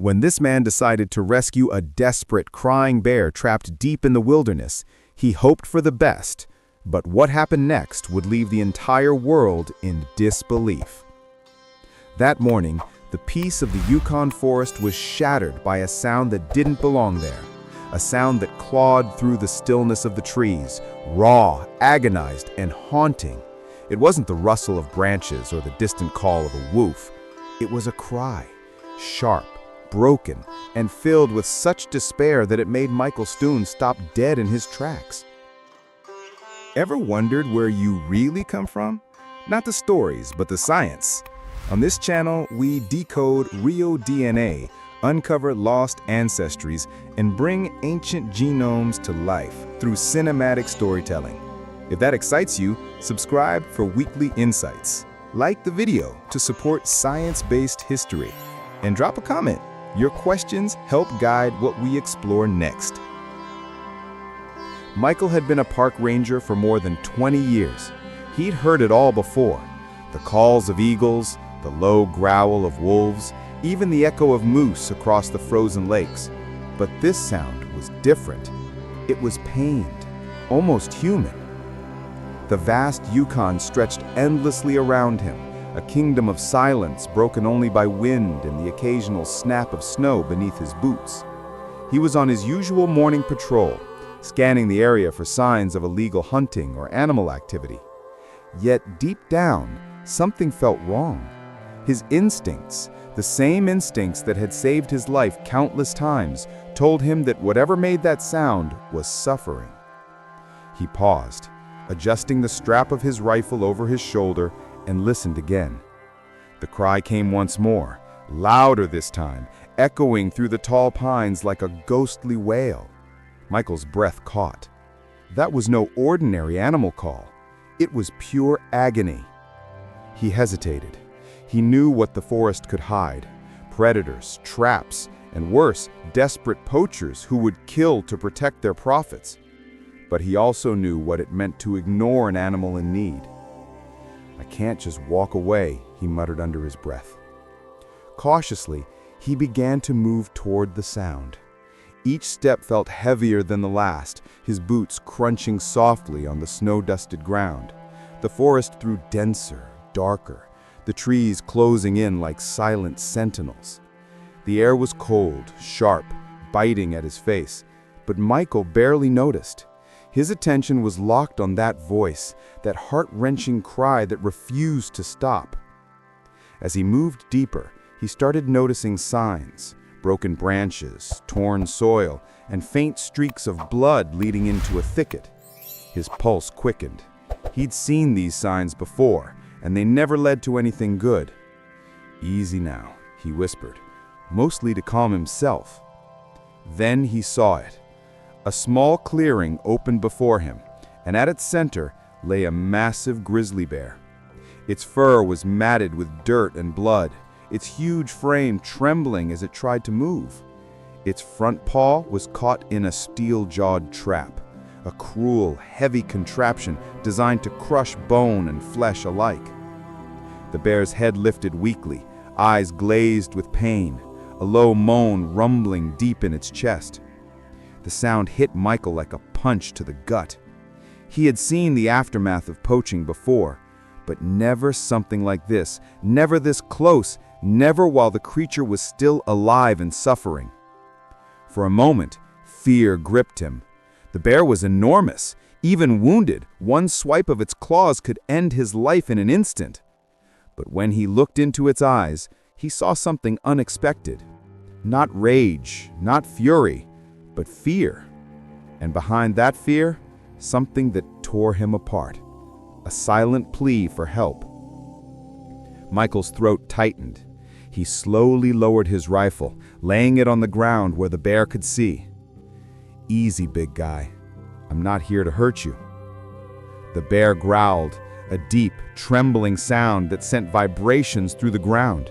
When this man decided to rescue a desperate, crying bear trapped deep in the wilderness, he hoped for the best, but what happened next would leave the entire world in disbelief. That morning, the peace of the Yukon forest was shattered by a sound that didn't belong there, a sound that clawed through the stillness of the trees, raw, agonized, and haunting. It wasn't the rustle of branches or the distant call of a wolf. It was a cry, sharp, broken, and filled with such despair that it made Michael Stoon stop dead in his tracks. Ever wondered where you really come from? Not the stories, but the science. On this channel, we decode real DNA, uncover lost ancestries, and bring ancient genomes to life through cinematic storytelling. If that excites you, subscribe for weekly insights. Like the video to support science-based history. And drop a comment. Your questions help guide what we explore next. Michael had been a park ranger for more than 20 years. He'd heard it all before. The calls of eagles, the low growl of wolves, even the echo of moose across the frozen lakes. But this sound was different. It was pained, almost human. The vast Yukon stretched endlessly around him, a kingdom of silence broken only by wind and the occasional snap of snow beneath his boots. He was on his usual morning patrol, scanning the area for signs of illegal hunting or animal activity. Yet deep down, something felt wrong. His instincts, the same instincts that had saved his life countless times, told him that whatever made that sound was suffering. He paused, adjusting the strap of his rifle over his shoulder, and listened again. The cry came once more, louder this time, echoing through the tall pines like a ghostly wail. Michael's breath caught. That was no ordinary animal call. It was pure agony. He hesitated. He knew what the forest could hide: predators, traps, and worse, desperate poachers who would kill to protect their profits. But he also knew what it meant to ignore an animal in need. "I can't just walk away," he muttered under his breath. Cautiously, he began to move toward the sound. Each step felt heavier than the last, his boots crunching softly on the snow-dusted ground. The forest grew denser, darker, the trees closing in like silent sentinels. The air was cold, sharp, biting at his face, but Michael barely noticed. His attention was locked on that voice, that heart-wrenching cry that refused to stop. As he moved deeper, he started noticing signs: broken branches, torn soil, and faint streaks of blood leading into a thicket. His pulse quickened. He'd seen these signs before, and they never led to anything good. "Easy now," he whispered, mostly to calm himself. Then he saw it. A small clearing opened before him, and at its center lay a massive grizzly bear. Its fur was matted with dirt and blood, its huge frame trembling as it tried to move. Its front paw was caught in a steel-jawed trap, a cruel, heavy contraption designed to crush bone and flesh alike. The bear's head lifted weakly, eyes glazed with pain, a low moan rumbling deep in its chest. The sound hit Michael like a punch to the gut. He had seen the aftermath of poaching before, but never something like this, never this close, never while the creature was still alive and suffering. For a moment, fear gripped him. The bear was enormous. Even wounded, one swipe of its claws could end his life in an instant. But when he looked into its eyes, he saw something unexpected. Not rage, not fury, but fear. And behind that fear, something that tore him apart. A silent plea for help. Michael's throat tightened. He slowly lowered his rifle, laying it on the ground where the bear could see. "Easy, big guy. I'm not here to hurt you." The bear growled, a deep, trembling sound that sent vibrations through the ground.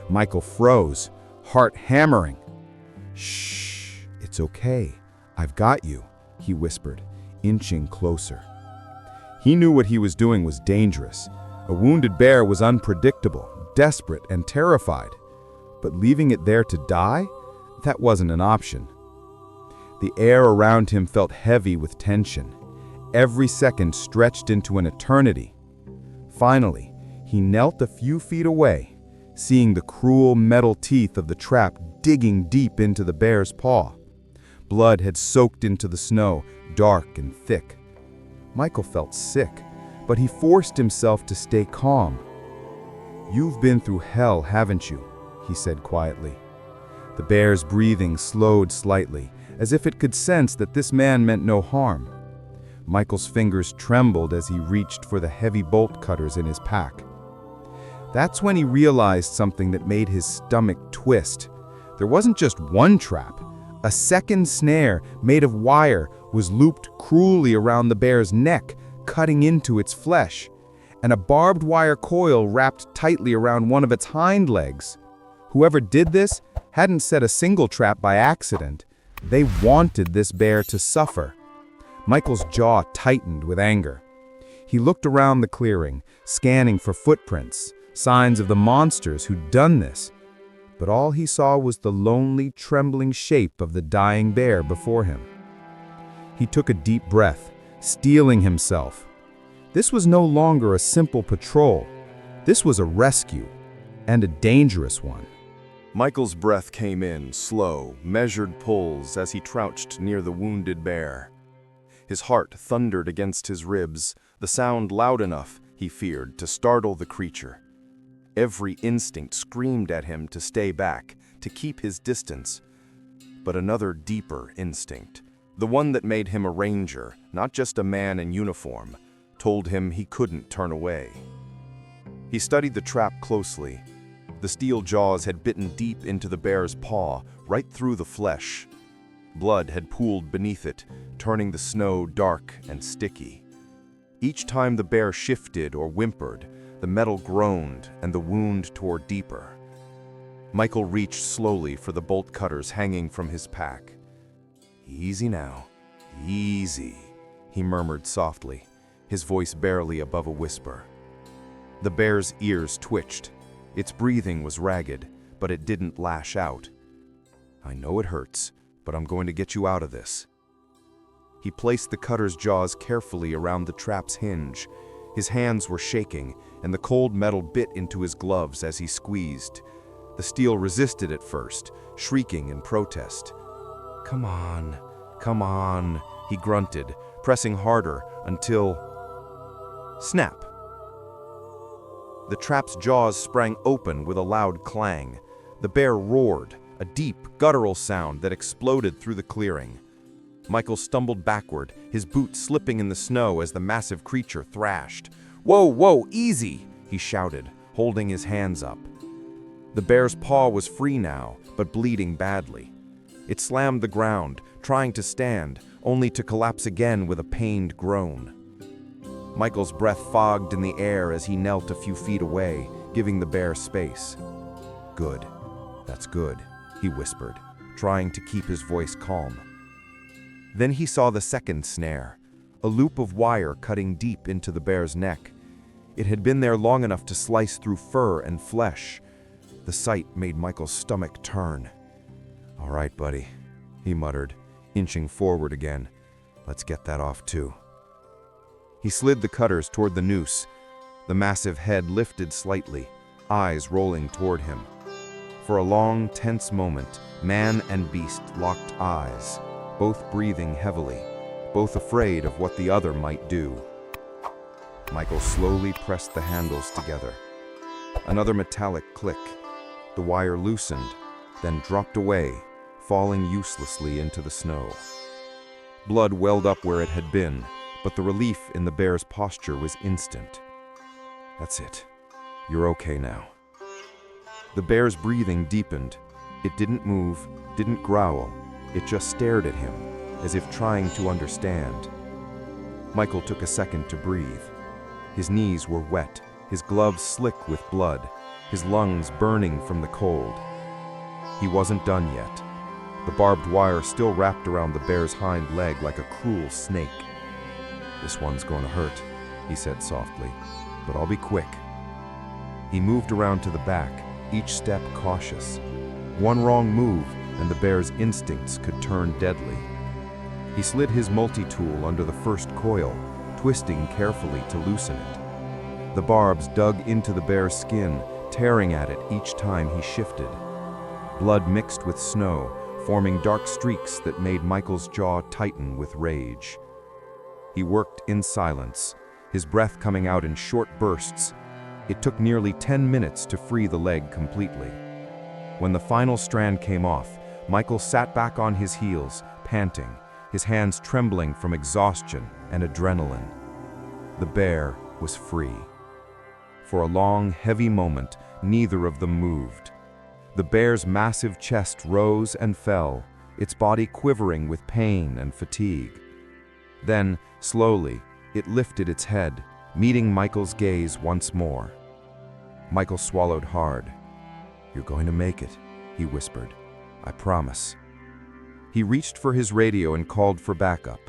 Michael froze, heart hammering. "Shh, it's okay. I've got you," he whispered, inching closer. He knew what he was doing was dangerous. A wounded bear was unpredictable, desperate, and terrified. But leaving it there to die? that wasn't an option. The air around him felt heavy with tension. Every second stretched into an eternity. Finally, he knelt a few feet away, seeing the cruel metal teeth of the trap digging deep into the bear's paw. Blood had soaked into the snow, dark and thick. Michael felt sick, but he forced himself to stay calm. "You've been through hell, haven't you?" he said quietly. The bear's breathing slowed slightly, as if it could sense that this man meant no harm. Michael's fingers trembled as he reached for the heavy bolt cutters in his pack. That's when he realized something that made his stomach twist. There wasn't just one trap. A second snare, made of wire, was looped cruelly around the bear's neck, cutting into its flesh, and a barbed wire coil wrapped tightly around one of its hind legs. Whoever did this hadn't set a single trap by accident. They wanted this bear to suffer. Michael's jaw tightened with anger. He looked around the clearing, scanning for footprints, signs of the monsters who'd done this. But all he saw was the lonely, trembling shape of the dying bear before him. He took a deep breath, steeling himself. This was no longer a simple patrol. This was a rescue, and a dangerous one. Michael's breath came in, slow, measured pulls as he crouched near the wounded bear. His heart thundered against his ribs, the sound loud enough, he feared, to startle the creature. Every instinct screamed at him to stay back, to keep his distance. But another deeper instinct, the one that made him a ranger, not just a man in uniform, told him he couldn't turn away. He studied the trap closely. The steel jaws had bitten deep into the bear's paw, right through the flesh. Blood had pooled beneath it, turning the snow dark and sticky. Each time the bear shifted or whimpered, the metal groaned and the wound tore deeper. Michael reached slowly for the bolt cutters hanging from his pack. "Easy now, easy," he murmured softly, his voice barely above a whisper. The bear's ears twitched. Its breathing was ragged, but it didn't lash out. "I know it hurts, but I'm going to get you out of this." He placed the cutter's jaws carefully around the trap's hinge. His hands were shaking, and the cold metal bit into his gloves as he squeezed. The steel resisted at first, shrieking in protest. Come on," he grunted, pressing harder until... Snap! The trap's jaws sprang open with a loud clang. The bear roared, a deep, guttural sound that exploded through the clearing. Michael stumbled backward, his boots slipping in the snow as the massive creature thrashed. Whoa, easy!" he shouted, holding his hands up. The bear's paw was free now, but bleeding badly. It slammed the ground, trying to stand, only to collapse again with a pained groan. Michael's breath fogged in the air as he knelt a few feet away, giving the bear space. "Good. That's good," he whispered, trying to keep his voice calm. Then he saw the second snare, a loop of wire cutting deep into the bear's neck. It had been there long enough to slice through fur and flesh. The sight made Michael's stomach turn. "All right, buddy," he muttered, inching forward again. "Let's get that off too." He slid the cutters toward the noose. The massive head lifted slightly, eyes rolling toward him. For a long, tense moment, man and beast locked eyes, both breathing heavily, both afraid of what the other might do. Michael slowly pressed the handles together. Another metallic click. The wire loosened, then dropped away, falling uselessly into the snow. Blood welled up where it had been, but the relief in the bear's posture was instant. "That's it. You're okay now." The bear's breathing deepened. It didn't move, didn't growl. It just stared at him, as if trying to understand. Michael took a second to breathe. His knees were wet, his gloves slick with blood, his lungs burning from the cold. He wasn't done yet. The barbed wire still wrapped around the bear's hind leg like a cruel snake. "This one's going to hurt," he said softly, "but I'll be quick." He moved around to the back, each step cautious. One wrong move, and the bear's instincts could turn deadly. He slid his multi-tool under the first coil, twisting carefully to loosen it. The barbs dug into the bear's skin, tearing at it each time he shifted. Blood mixed with snow, forming dark streaks that made Michael's jaw tighten with rage. He worked in silence, his breath coming out in short bursts. It took nearly 10 minutes to free the leg completely. When the final strand came off, Michael sat back on his heels, panting, his hands trembling from exhaustion and adrenaline. The bear was free. For a long, heavy moment, neither of them moved. The bear's massive chest rose and fell, its body quivering with pain and fatigue. Then, slowly, it lifted its head, meeting Michael's gaze once more. Michael swallowed hard. "You're going to make it," he whispered. "I promise." He reached for his radio and called for backup.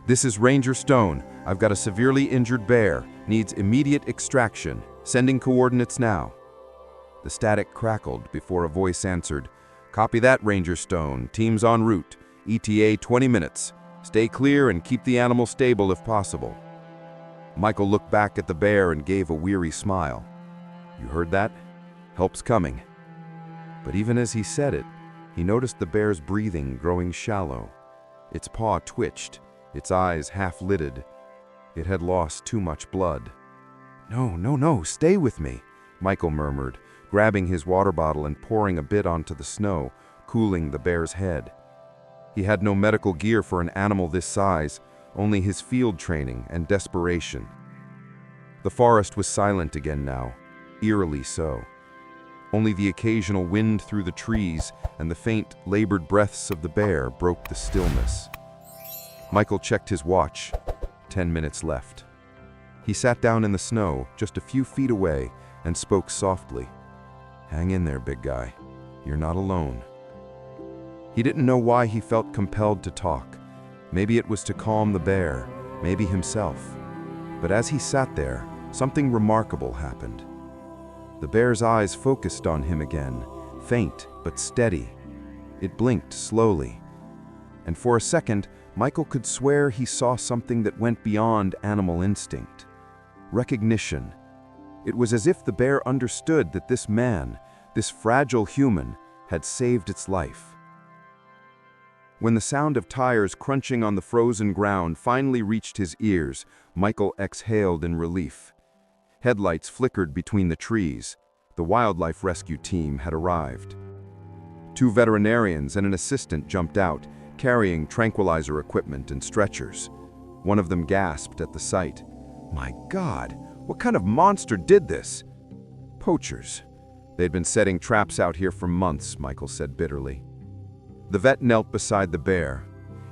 "This is Ranger Stone. I've got a severely injured bear. Needs immediate extraction. Sending coordinates now." The static crackled before a voice answered. "Copy that, Ranger Stone. Team's en route. ETA 20 minutes. Stay clear and keep the animal stable if possible." Michael looked back at the bear and gave a weary smile. "You heard that? Help's coming." But even as he said it, he noticed the bear's breathing growing shallow. Its paw twitched, its eyes half-lidded. It had lost too much blood. No, stay with me," Michael murmured, grabbing his water bottle and pouring a bit onto the snow, cooling the bear's head. He had no medical gear for an animal this size, only his field training and desperation. The forest was silent again now, eerily so. Only the occasional wind through the trees and the faint, labored breaths of the bear broke the stillness. Michael checked his watch. 10 minutes left. He sat down in the snow, just a few feet away, and spoke softly. "Hang in there, big guy. You're not alone." He didn't know why he felt compelled to talk. Maybe it was to calm the bear, maybe himself. But as he sat there, something remarkable happened. The bear's eyes focused on him again, faint but steady. It blinked slowly. And for a second, Michael could swear he saw something that went beyond animal instinct. Recognition. It was as if the bear understood that this man, this fragile human, had saved its life. When the sound of tires crunching on the frozen ground finally reached his ears, Michael exhaled in relief. Headlights flickered between the trees. The wildlife rescue team had arrived. 2 veterinarians and an assistant jumped out, carrying tranquilizer equipment and stretchers. One of them gasped at the sight. "My God, what kind of monster did this?" "Poachers. They'd been setting traps out here for months," Michael said bitterly. The vet knelt beside the bear.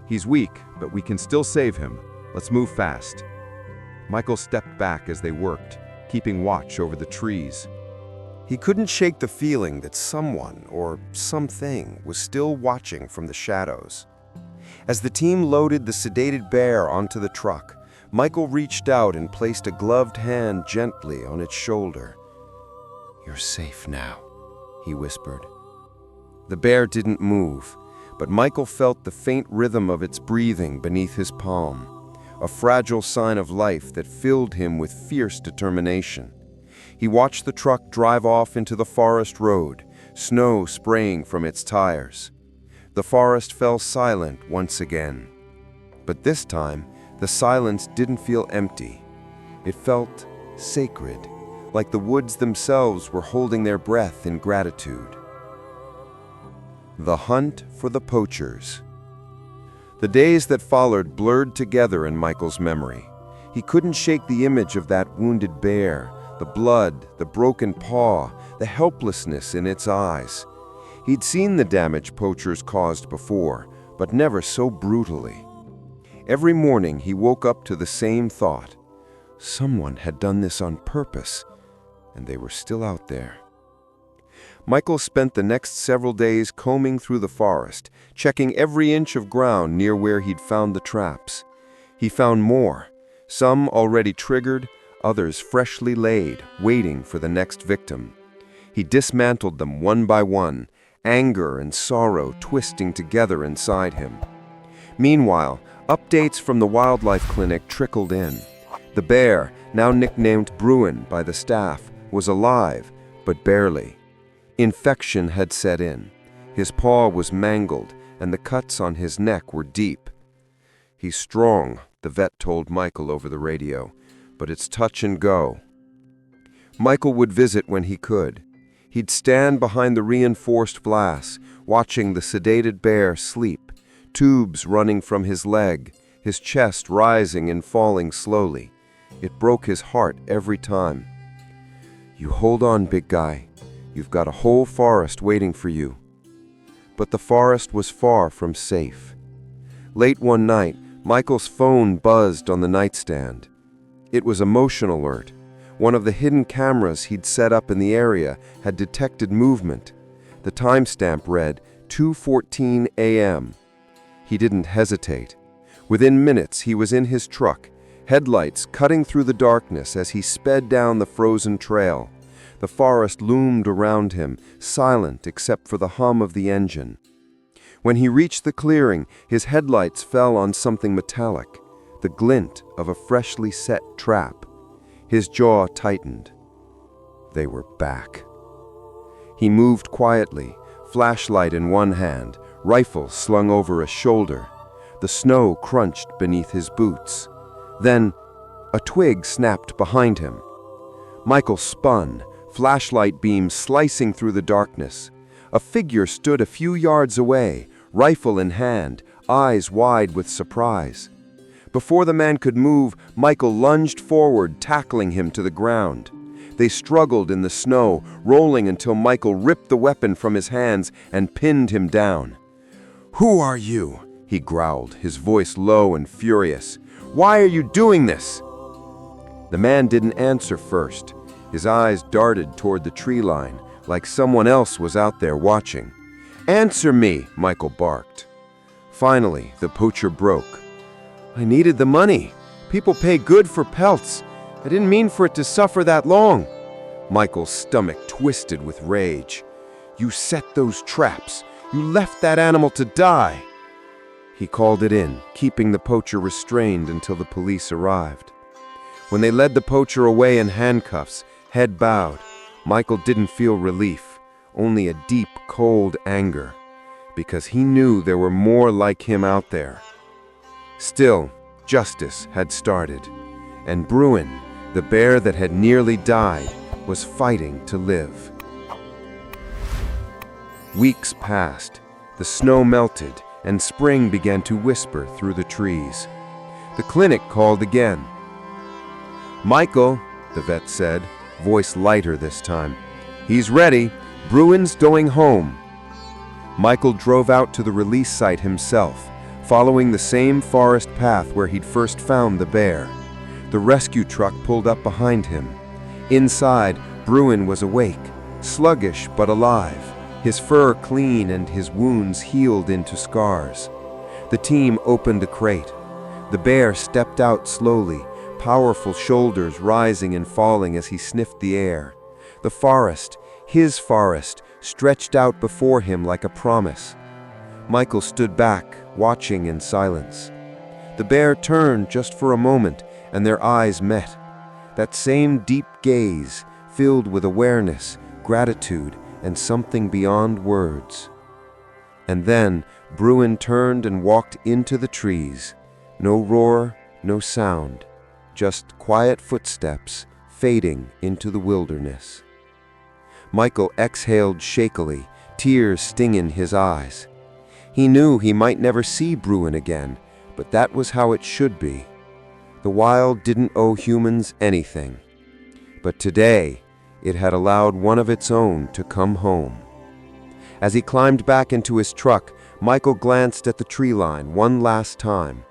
"He's weak, but we can still save him. Let's move fast." Michael stepped back as they worked, keeping watch over the trees. He couldn't shake the feeling that someone or something was still watching from the shadows. As the team loaded the sedated bear onto the truck, Michael reached out and placed a gloved hand gently on its shoulder. "You're safe now," he whispered. The bear didn't move, but Michael felt the faint rhythm of its breathing beneath his palm, a fragile sign of life that filled him with fierce determination. He watched the truck drive off into the forest road, snow spraying from its tires. The forest fell silent once again. But this time, the silence didn't feel empty. It felt sacred, like the woods themselves were holding their breath in gratitude. The hunt for the poachers. The days that followed blurred together in Michael's memory. He couldn't shake the image of that wounded bear, the blood, the broken paw, the helplessness in its eyes. He'd seen the damage poachers caused before, but never so brutally. Every morning he woke up to the same thought. Someone had done this on purpose, and they were still out there. Michael spent the next several days combing through the forest, checking every inch of ground near where he'd found the traps. He found more, some already triggered, others freshly laid, waiting for the next victim. He dismantled them one by one, anger and sorrow twisting together inside him. Meanwhile, updates from the wildlife clinic trickled in. The bear, now nicknamed Bruin by the staff, was alive, but barely. Infection had set in. His paw was mangled, and the cuts on his neck were deep. "He's strong," the vet told Michael over the radio, "but it's touch and go." Michael would visit when he could. He'd stand behind the reinforced glass, watching the sedated bear sleep, tubes running from his leg, his chest rising and falling slowly. It broke his heart every time. "You hold on, big guy. You've got a whole forest waiting for you." But the forest was far from safe. Late one night, Michael's phone buzzed on the nightstand. It was a motion alert. One of the hidden cameras he'd set up in the area had detected movement. The timestamp read 2:14 a.m. He didn't hesitate. Within minutes, he was in his truck, headlights cutting through the darkness as he sped down the frozen trail. The forest loomed around him, silent except for the hum of the engine. When he reached the clearing, his headlights fell on something metallic, the glint of a freshly set trap. His jaw tightened. They were back. He moved quietly, flashlight in one hand, rifle slung over a shoulder. The snow crunched beneath his boots. Then, a twig snapped behind him. Michael spun, flashlight beams slicing through the darkness. A figure stood a few yards away, rifle in hand, eyes wide with surprise. Before the man could move, Michael lunged forward, tackling him to the ground. They struggled in the snow, rolling until Michael ripped the weapon from his hands and pinned him down. "Who are you?" he growled, his voice low and furious. "Why are you doing this?" The man didn't answer first. His eyes darted toward the tree line, like someone else was out there watching. "Answer me," Michael barked. Finally, the poacher broke. "I needed the money. People pay good for pelts. I didn't mean for it to suffer that long." Michael's stomach twisted with rage. "You set those traps. You left that animal to die." He called it in, keeping the poacher restrained until the police arrived. When they led the poacher away in handcuffs, head bowed, Michael didn't feel relief, only a deep, cold anger, because he knew there were more like him out there. Still, justice had started, and Bruin, the bear that had nearly died, was fighting to live. Weeks passed, the snow melted, and spring began to whisper through the trees. The clinic called again. "Michael," the vet said, voice lighter this time. "He's ready. Bruin's going home." Michael drove out to the release site himself, following the same forest path where he'd first found the bear. The rescue truck pulled up behind him. Inside, Bruin was awake, sluggish but alive, his fur clean and his wounds healed into scars. The team opened a crate. The bear stepped out slowly, powerful shoulders rising and falling as he sniffed the air. The forest, his forest, stretched out before him like a promise. Michael stood back, watching in silence. The bear turned just for a moment, and their eyes met. That same deep gaze, filled with awareness, gratitude, and something beyond words. And then Bruin turned and walked into the trees. No roar, no sound, just quiet footsteps fading into the wilderness. Michael exhaled shakily, tears stinging his eyes. He knew he might never see Bruin again, but that was how it should be. The wild didn't owe humans anything. But today, it had allowed one of its own to come home. As he climbed back into his truck, Michael glanced at the tree line one last time.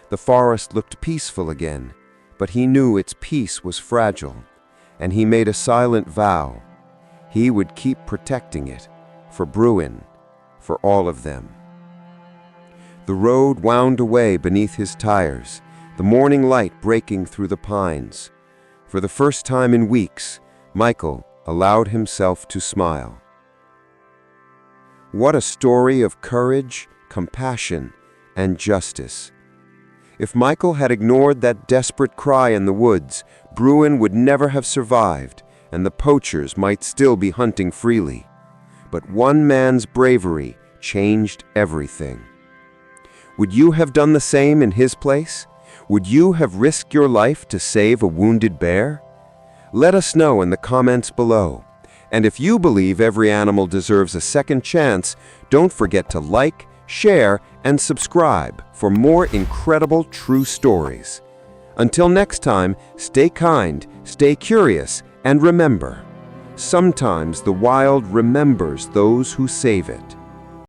The forest looked peaceful again, but he knew its peace was fragile, and he made a silent vow. He would keep protecting it, for Bruin, for all of them. The road wound away beneath his tires, the morning light breaking through the pines. For the first time in weeks, Michael allowed himself to smile. What a story of courage, compassion, and justice. If Michael had ignored that desperate cry in the woods, Bruin would never have survived, and the poachers might still be hunting freely. But one man's bravery changed everything. Would you have done the same in his place? Would you have risked your life to save a wounded bear? Let us know in the comments below. And if you believe every animal deserves a second chance, don't forget to like, share, and subscribe for more incredible true stories. Until next time, stay kind, stay curious, and remember, sometimes the wild remembers those who save it.